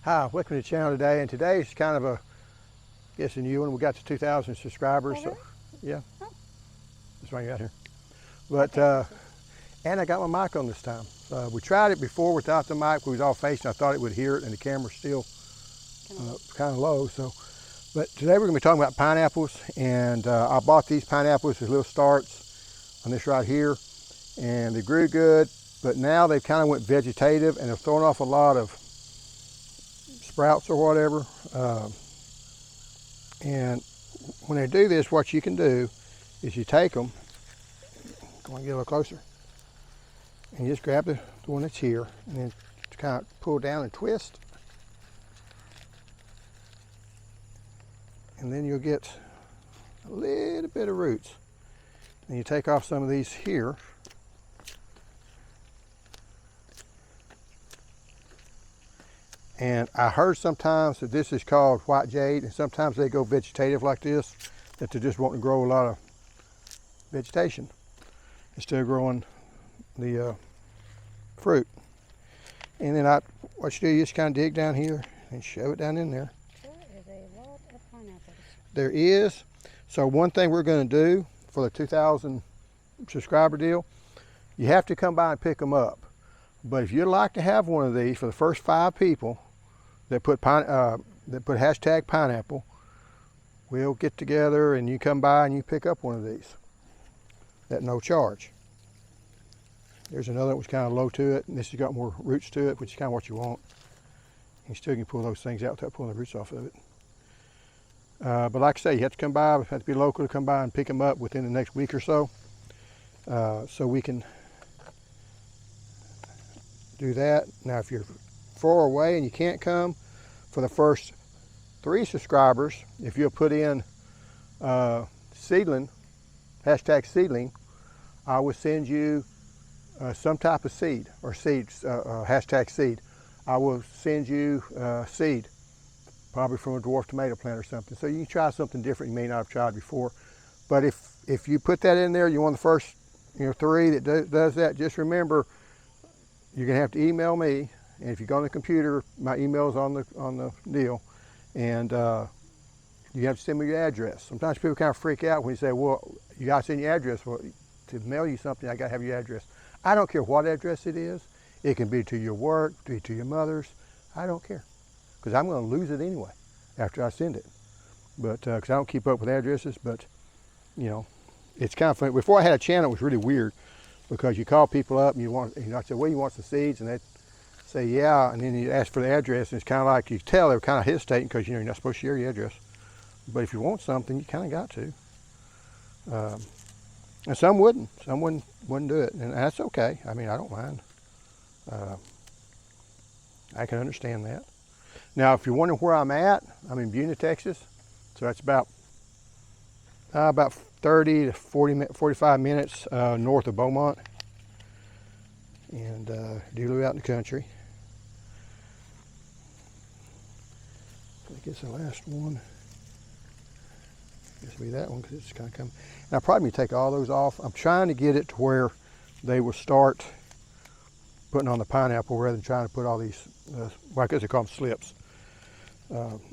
Hi, welcome to the channel today, and today is kind of a, I guess, a new one. We got to 2,000 subscribers. Oh, really? So, yeah. Oh. That's why you got here. But, and I got my mic on this time. We tried it before without the mic. We was all facing. I thought it would hear it, and the camera's still kind of low. So, but today we're going to be talking about pineapples, and I bought these pineapples as little starts on this right here, and they grew good, but now they've kind of went vegetative, and they're throwing off a lot of sprouts or whatever. And when they do this, what you can do is you take them, go and get a little closer, and you just grab the one that's here, and then kind of pull down and twist, and then you'll get a little bit of roots. And you take off some of these here, and I heard sometimes that this is called white jade, and sometimes they go vegetative like this, that they're just wanting to grow a lot of vegetation instead of growing the fruit. And then what you do, you just kind of dig down here and shove it down in there. There is a lot of pineapples. There is. So one thing we're going to do for the 2,000 subscriber deal, you have to come by and pick them up. But if you'd like to have one of these for the first 5 people that put hashtag pineapple, we'll get together and you come by and you pick up one of these at no charge. There's another one which is kind of low to it, and this has got more roots to it, which is kind of what you want. You still can pull those things out without pulling the roots off of it. But like I say, you have to come by, you have to be local to come by and pick them up within the next week or so. So we can do that. Now if you're far away and you can't come, for the first 3 subscribers, if you'll put in seedling, hashtag seedling, I will send you some type of seed, or seeds, hashtag seed. I will send you seed, probably from a dwarf tomato plant or something. So you can try something different you may not have tried before. But if you put that in there, you're one of the first 3 that does that, just remember, you're gonna have to email me, and if you go on the computer, my email is on the deal, and you have to send me your address. Sometimes people kind of freak out when you say, well, you gotta send your address. Well, to mail you something, I gotta have your address. I don't care what address it is. It can be to your work, be to your mother's. I don't care, because I'm gonna lose it anyway after I send it. But because I don't keep up with addresses, but it's kind of funny. Before I had a channel, it was really weird, because you call people up and I said, well, you want some seeds? And they'd say, yeah, and then you ask for the address, and it's kind of like, you tell they're kind of hesitating, because you're not supposed to share your address. But if you want something, you kind of got to. And some wouldn't do it, and that's okay. I mean, I don't mind. I can understand that. Now, if you're wondering where I'm at, I'm in Buena, Texas, so that's about 30 to 45 minutes north of Beaumont, and do live out in the country. I think it's the last one. I guess it'll be that one, because it's kind of coming. And I'll probably take all those off. I'm trying to get it to where they will start putting on the pineapple rather than trying to put all these, well, I guess they call them slips,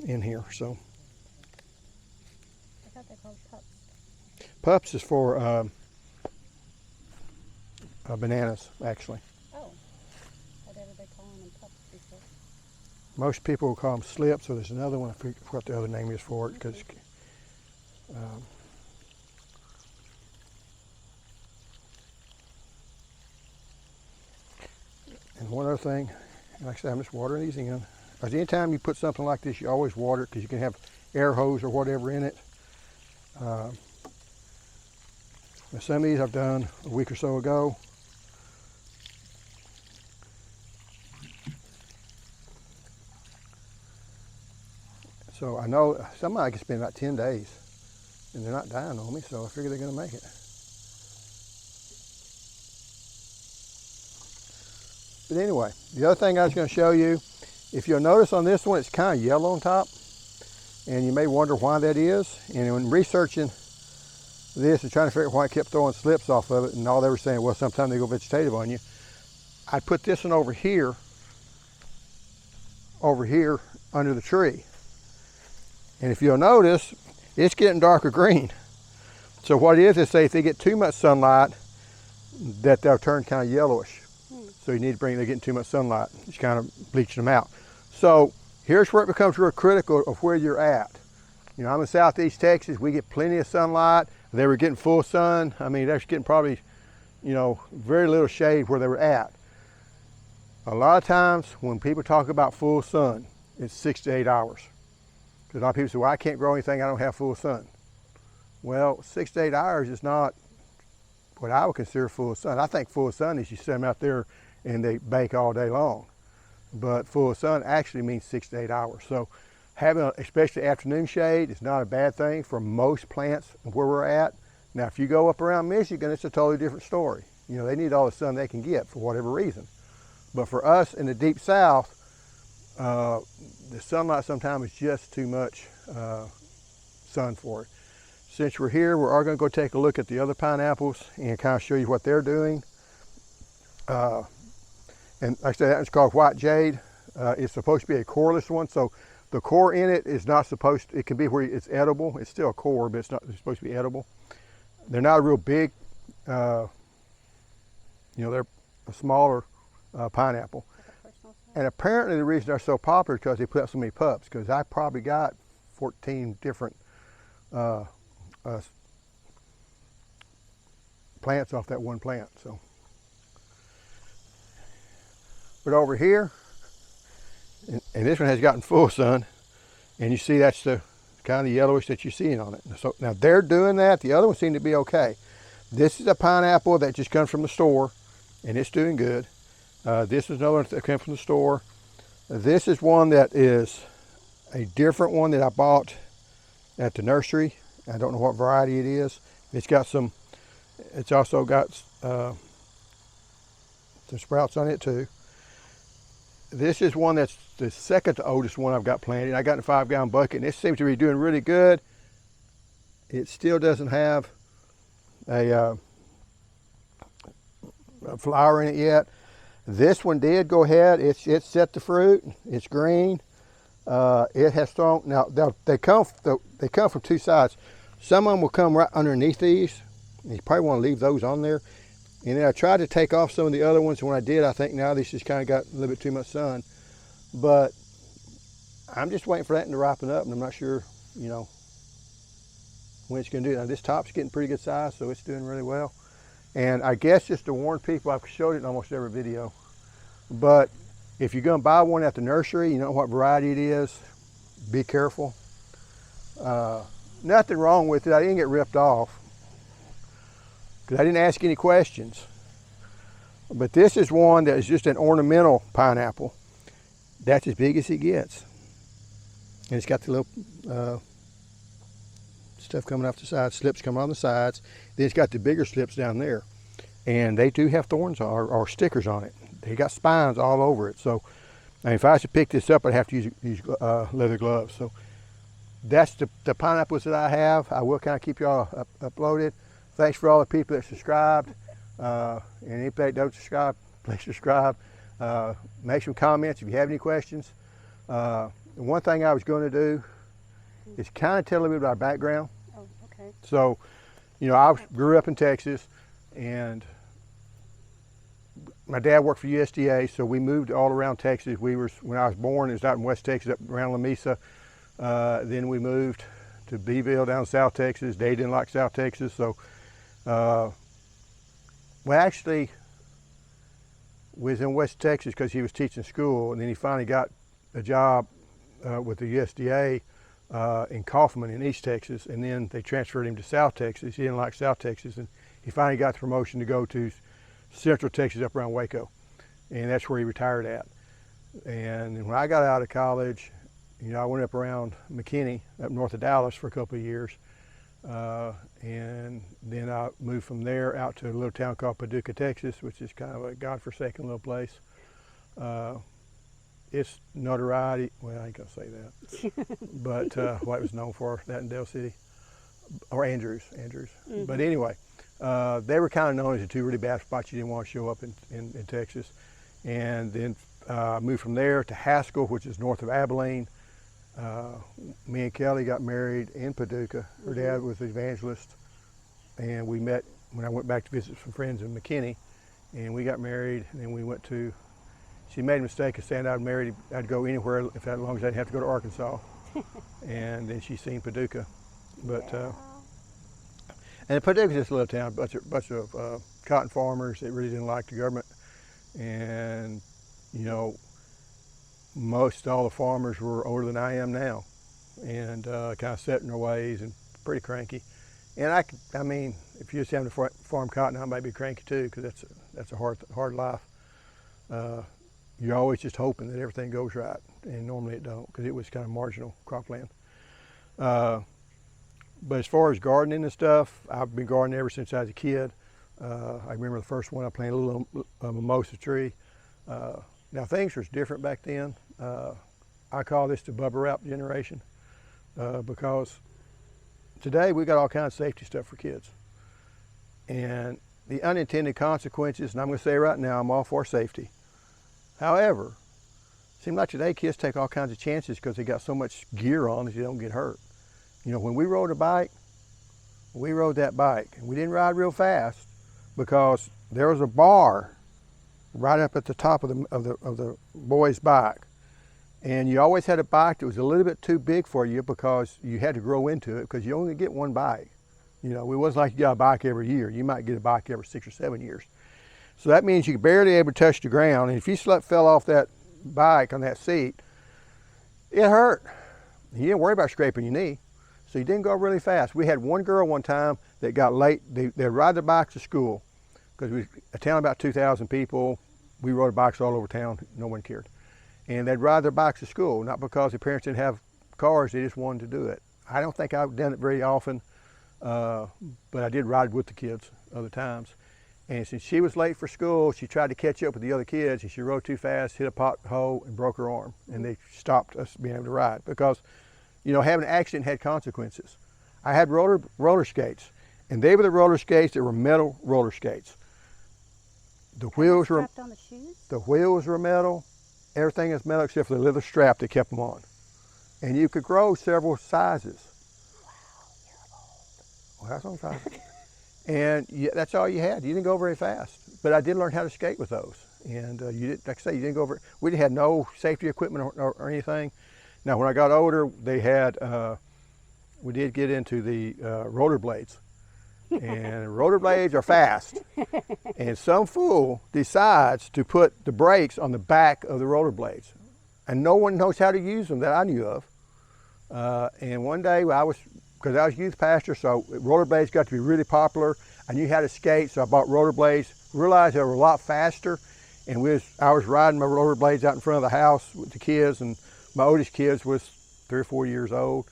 in here. So. I thought they called pups. Pups is for bananas, actually. Oh, I'd ever been calling them pups before. Most people will call them slips, or there's another one, I forget what the other name is for it, because and one other thing, like I said, I'm just watering these in. Because anytime you put something like this, you always water it, because you can have air hose or whatever in it. Now some of these I've done a week or so ago. So I know some I can spend about 10 days, and they're not dying on me, so I figure they're going to make it. But anyway, the other thing I was going to show you, if you'll notice on this one, it's kind of yellow on top, and you may wonder why that is. And when researching this and trying to figure out why I kept throwing slips off of it, and all they were saying, well, sometimes they go vegetative on you, I put this one over here over here under the tree. And if you'll notice, it's getting darker green. So what it is say if they get too much sunlight, that they'll turn kind of yellowish. So you need to they're getting too much sunlight. It's kind of bleaching them out. So here's where it becomes real critical of where you're at. You know, I'm in Southeast Texas. We get plenty of sunlight. They were getting full sun. I mean, they're getting probably, you know, very little shade where they were at. A lot of times when people talk about full sun, it's 6 to 8 hours. Because a lot of people say, well, I can't grow anything, I don't have full sun. Well, 6 to 8 hours is not what I would consider full sun. I think full sun is you set them out there and they bake all day long. But full sun actually means 6 to 8 hours. So having, especially afternoon shade, is not a bad thing for most plants where we're at. Now, if you go up around Michigan, it's a totally different story. You know, they need all the sun they can get for whatever reason. But for us in the deep south, the sunlight sometimes is just too much sun for it. Since we're here, we're going to go take a look at the other pineapples and kind of show you what they're doing. And like I said, that one's called White Jade. It's supposed to be a coreless one, so the core in it is not supposed to, it can be where it's edible. It's still a core, but it's supposed to be edible. They're not a real big, you know, they're a smaller pineapple. And apparently the reason they're so popular is because they put out so many pups, because I probably got 14 different plants off that one plant. So, but over here, and this one has gotten full sun, and you see that's the kind of yellowish that you're seeing on it. So now they're doing that. The other ones seem to be okay. This is a pineapple that just comes from the store, and it's doing good. This is another one that came from the store. This is one that is a different one that I bought at the nursery. I don't know what variety it is. It's got some, it's also got some sprouts on it too. This is one that's the second to oldest one I've got planted. I got in a 5-gallon bucket, and it seems to be doing really good. It still doesn't have a flower in it yet. This one did go ahead. It set the fruit. It's green. It has strong. Now they come from two sides. Some of them will come right underneath these. You probably want to leave those on there. And then I tried to take off some of the other ones. When I did, I think now these just kind of got a little bit too much sun. But I'm just waiting for that to ripen up, and I'm not sure, you know, when it's going to do it. Now this top's getting pretty good size, so it's doing really well. And I guess just to warn people, I've showed it in almost every video, but if you're going to buy one at the nursery, you know what variety it is, be careful. Nothing wrong with it. I didn't get ripped off because I didn't ask any questions. But this is one that is just an ornamental pineapple. That's as big as it gets. And it's got the little stuff coming off the sides, slips coming on the sides. Then it's got the bigger slips down there. And they do have thorns or stickers on it. They got spines all over it. So I mean, if I was to pick this up, I'd have to use leather gloves. So that's the pineapples that I have. I will kind of keep y'all uploaded. Thanks for all the people that subscribed. And if they don't subscribe, please subscribe. Make some comments if you have any questions. The one thing I was going to do is kind of tell a little bit about our background. Oh, okay. So, you know, I grew up in Texas, and my dad worked for USDA, so we moved all around Texas. When I was born, it was out in West Texas, up around La Mesa. Then we moved to Beeville down in South Texas. Dad didn't like South Texas, so we actually was in West Texas because he was teaching school, and then he finally got a job with the USDA in Kaufman in East Texas, and then they transferred him to South Texas. He didn't like South Texas, and he finally got the promotion to go to Central Texas up around Waco, and that's where he retired at. And when I got out of college, you know, I went up around McKinney, up north of Dallas for a couple of years, and then I moved from there out to a little town called Paducah, Texas, which is kind of a godforsaken little place. Its notoriety, well, I ain't gonna say that, but what it was known for, that in Dale City, or Andrews. Mm-hmm. But anyway, they were kind of known as the two really bad spots you didn't want to show up in Texas. And then moved from there to Haskell, which is north of Abilene. Me and Kelly got married in Paducah. Her dad was the evangelist, and we met when I went back to visit some friends in McKinney, and we got married. And then we went to. She made a mistake of saying I'd go anywhere as long as I didn't have to go to Arkansas. And then she seen Paducah, but and Paducah's just a little town, bunch of cotton farmers that really didn't like the government, and you know, most all the farmers were older than I am now, and kind of set in their ways and pretty cranky. And I mean, if you're just having to farm cotton, I might be cranky too, because that's a hard life. You're always just hoping that everything goes right, and normally it don't, because it was kind of marginal cropland. But as far as gardening and stuff, I've been gardening ever since I was a kid. I remember the first one I planted a little mimosa tree. Now things were different back then. I call this the bubble wrap generation, because today we got all kinds of safety stuff for kids. And the unintended consequences, and I'm going to say right now, I'm all for safety. However, it seems like today kids take all kinds of chances because they got so much gear on that you don't get hurt. You know, when we rode that bike, and we didn't ride real fast because there was a bar right up at the top of the boy's bike, and you always had a bike that was a little bit too big for you because you had to grow into it, because you only get one bike. You know, it wasn't like you got a bike every year. You might get a bike every 6 or 7 years. So that means you barely able to touch the ground, and if you fell off that bike on that seat, it hurt. You didn't worry about scraping your knee, so you didn't go really fast. We had one girl one time that got late. They'd ride their bikes to school, because we a town of about 2,000 people. We rode bikes all over town. No one cared, and they'd ride their bikes to school, not because the parents didn't have cars. They just wanted to do it. I don't think I've done it very often, but I did ride with the kids other times. And since she was late for school, she tried to catch up with the other kids, and she rode too fast, hit a pothole, and broke her arm. And they stopped us being able to ride, because, you know, having an accident had consequences. I had roller skates, and they were the roller skates that were metal roller skates. The wheels were strapped on the shoes? The wheels were metal. Everything is metal except for the leather strap that kept them on. And you could grow several sizes. Well, that's what I'm trying to say. And that's all you had. You didn't go very fast. But I did learn how to skate with those. And you did, like I say, you didn't go over. We had no safety equipment or anything. Now, when I got older, they had. We did get into the rollerblades, and rollerblades are fast. And some fool decides to put the brakes on the back of the rollerblades, and no one knows how to use them that I knew of. And one day because I was youth pastor, so rollerblades got to be really popular. I knew how to skate, so I bought rollerblades. Realized they were a lot faster, and I was riding my rollerblades out in front of the house with the kids, and my oldest kids was 3 or 4 years old,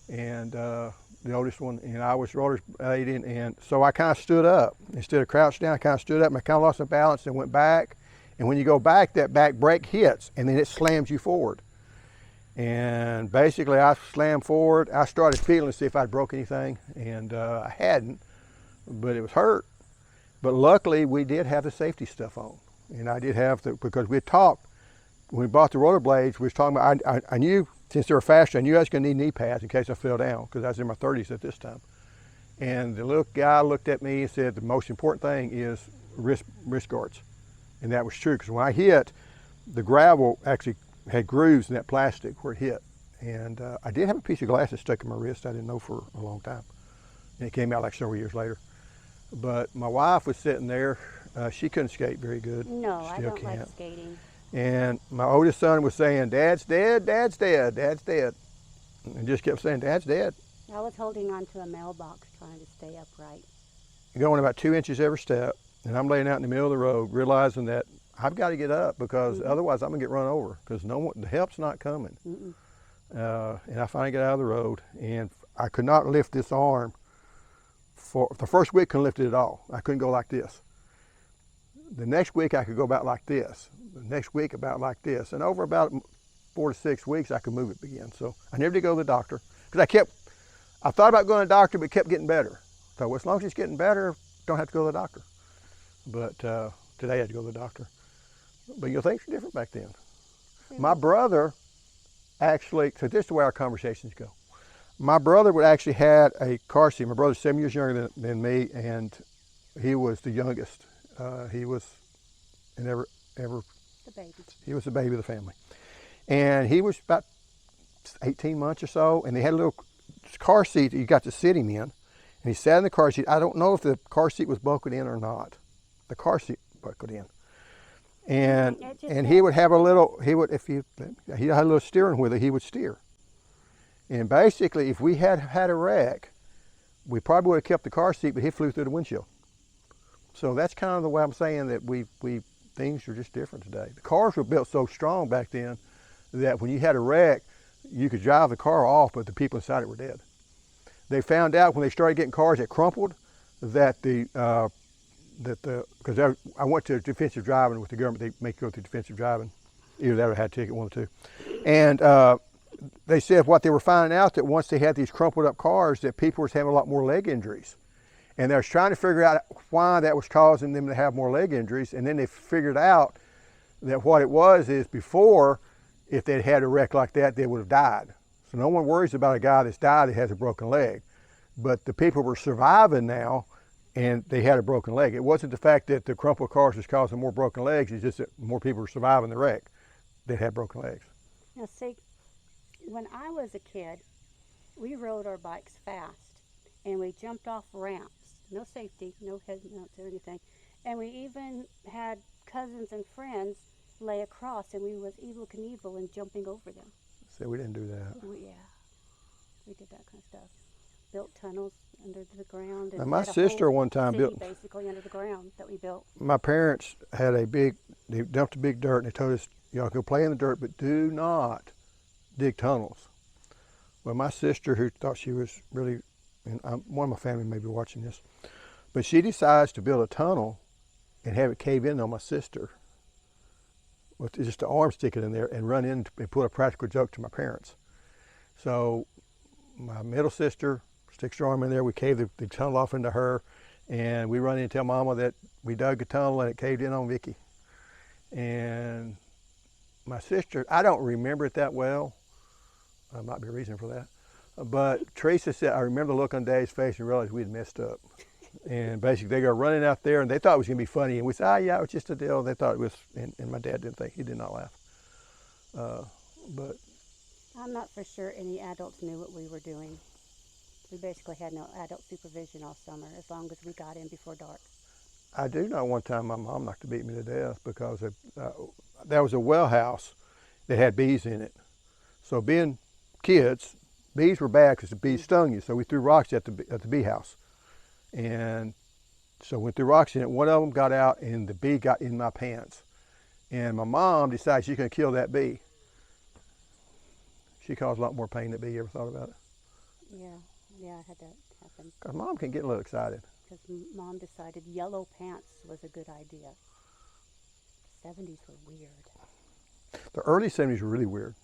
and the oldest one, and I was rollerblading, and so I kind of stood up. Instead of crouched down, I kind of stood up, and I kind of lost my balance and went back. And when you go back, that back brake hits, and then it slams you forward. And basically, I slammed forward. I started feeling to see if I'd broke anything, and I hadn't, but it was hurt. But luckily, we did have the safety stuff on, and I did have because we had talked when we bought the rollerblades. We was talking about. I knew, since they were faster, I knew I was going to need knee pads in case I fell down, because I was in my 30s at this time. And the little guy looked at me and said, "The most important thing is wrist guards," and that was true, because when I hit, the gravel actually had grooves in that plastic where it hit. And I did have a piece of glass that stuck in my wrist I didn't know for a long time. And it came out like several years later. But my wife was sitting there. She couldn't skate very good. No, I Still don't can't. like skating. And my oldest son was saying, "Dad's dead, Dad's dead, Dad's dead." And just kept saying, "Dad's dead." I was holding on to a mailbox trying to stay upright. Going about 2 inches every step. And I'm laying out in the middle of the road, realizing that I've got to get up, because otherwise I'm gonna get run over, because the help's not coming. And I finally got out of the road, and I could not lift this arm. For the first week, couldn't lift it at all. I couldn't go like this. The next week I could go about like this. The next week about like this. And over about 4 to 6 weeks I could move it again. So I never did go to the doctor, because I thought about going to the doctor, but it kept getting better. So as long as it's getting better, don't have to go to the doctor. But today I had to go to the doctor. But things were different back then. My brother actually, so this is the way our conversations go. My brother would actually had a car seat. My brother's 7 years younger than me, and he was the youngest. He was ever The baby. he was the baby of the family, and he was about 18 months or so. And they had a little car seat that you got to sit him in, and he sat in the car seat. I don't know if the car seat was buckled in or not. The car seat buckled in. And he would have a little, he had a little steering wheel that he would steer. And basically, if we had had a wreck, we probably would have kept the car seat, but he flew through the windshield. So that's kind of the way I'm saying that things are just different today. The cars were built so strong back then that when you had a wreck, you could drive the car off, but the people inside it were dead. They found out when they started getting cars that crumpled that because I went to defensive driving with the government. They make you go through defensive driving. Either that or had a ticket, one of the two. And they said what they were finding out that once they had these crumpled up cars, that people were having a lot more leg injuries. And they was trying to figure out why that was causing them to have more leg injuries. And then they figured out that what it was is before, if they'd had a wreck like that, they would have died. So no one worries about a guy that's died that has a broken leg. But the people were surviving now, and they had a broken leg. It wasn't the fact that the crumpled cars was causing more broken legs, it's just that more people were surviving the wreck that had broken legs. Now see, when I was a kid, we rode our bikes fast, and we jumped off ramps. No safety, no headmounts or anything. And we even had cousins and friends lay across, and we was Evel Knievel and jumping over them. So we didn't do that. We did that kind of stuff. Built tunnels under the ground. And now my sister one time built basically under the ground that we built. My parents had they dumped a big dirt, and they told us, y'all go play in the dirt, but do not dig tunnels. Well, my sister, who thought she was really, and one of my family may be watching this, but she decides to build a tunnel and have it cave in on my sister with just the arm sticking in there and run in and put a practical joke to my parents. So my middle sister sticks her arm in there, we cave the tunnel off into her, and we run in and tell Mama that we dug a tunnel and it caved in on Vicky. And my sister, I don't remember it that well. There might be a reason for that. But Teresa said, I remember the look on Dad's face and realized we had messed up. And basically they go running out there, and they thought it was going to be funny. And we said, yeah, it was just a deal. They thought it was, and my dad didn't think, he did not laugh. But I'm not for sure any adults knew what we were doing. We basically had no adult supervision all summer, as long as we got in before dark. I do know one time my mom knocked to beat me to death because there was a well house that had bees in it. So being kids, bees were bad because the bees stung you. So we threw rocks at the bee house. And so we threw rocks in it. One of them got out and the bee got in my pants. And my mom decided she's going to kill that bee. She caused a lot more pain than bee. You ever thought about it? Yeah, I had that happen. Because Mom can get a little excited. Because Mom decided yellow pants was a good idea. The 70s were weird. The early 70s were really weird.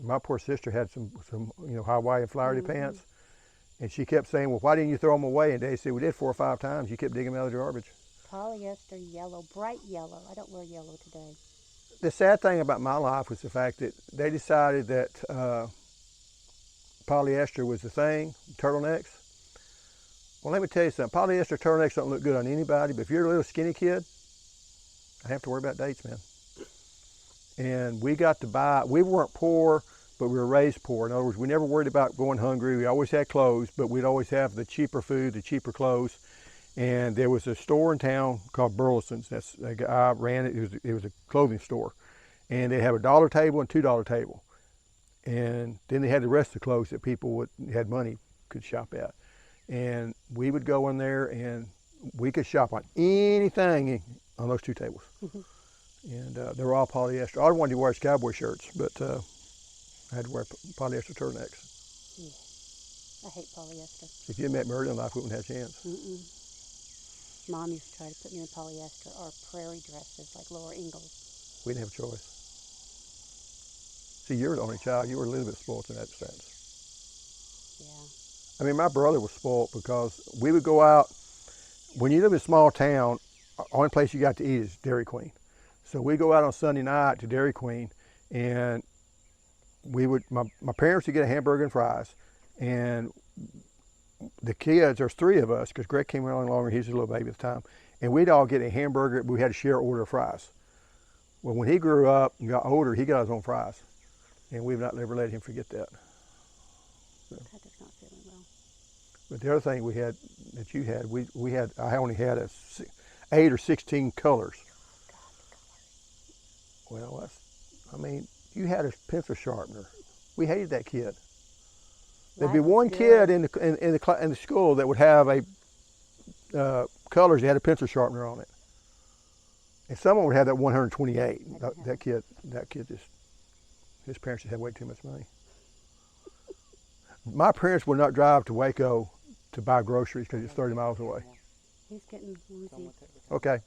My poor sister had some Hawaiian flowery pants, and she kept saying, well, why didn't you throw them away? And Dad said, we did 4 or 5 times. You kept digging them out of the garbage. Polyester yellow, bright yellow. I don't wear yellow today. The sad thing about my life was the fact that they decided that polyester was the thing, turtlenecks. Well, let me tell you something. Polyester turtlenecks don't look good on anybody, but if you're a little skinny kid, I have to worry about dates, man. And we got to buy, we weren't poor, but we were raised poor. In other words, we never worried about going hungry. We always had clothes, but we'd always have the cheaper food, the cheaper clothes. And there was a store in town called Burleson's. That's a guy ran it. It was a clothing store. And they have a $1 table and $2 table. And then they had the rest of the clothes that people had money could shop at. And we would go in there and we could shop on anything on those 2 tables. And they were all polyester. All I wanted to wear was cowboy shirts, but I had to wear polyester turtlenecks. I hate polyester. If you had met me early in life, we wouldn't have a chance. Mom used to try to put me in polyester or prairie dresses like Laura Ingalls. We didn't have a choice. See, you're the only child. You were a little bit spoiled in that sense. Yeah. I mean, my brother was spoiled because we would go out. When you live in a small town, the only place you got to eat is Dairy Queen. So we go out on Sunday night to Dairy Queen, and my parents would get a hamburger and fries, and the kids, there's three of us, because Greg came along longer, he was a little baby at the time, and we'd all get a hamburger, we had to share an order of fries. Well, when he grew up and got older, he got his own fries, and we've not ever let him forget that. That does not fit in well. But the other thing we had, that you had, I only had 8 or 16 colors. Well, you had a pencil sharpener. We hated that kid. There'd be one kid in the school that would have a colors that had a pencil sharpener on it, and someone would have that 128. That kid just, his parents just had way too much money. My parents would not drive to Waco to buy groceries because it's 30 miles away. He's getting woozy. Okay.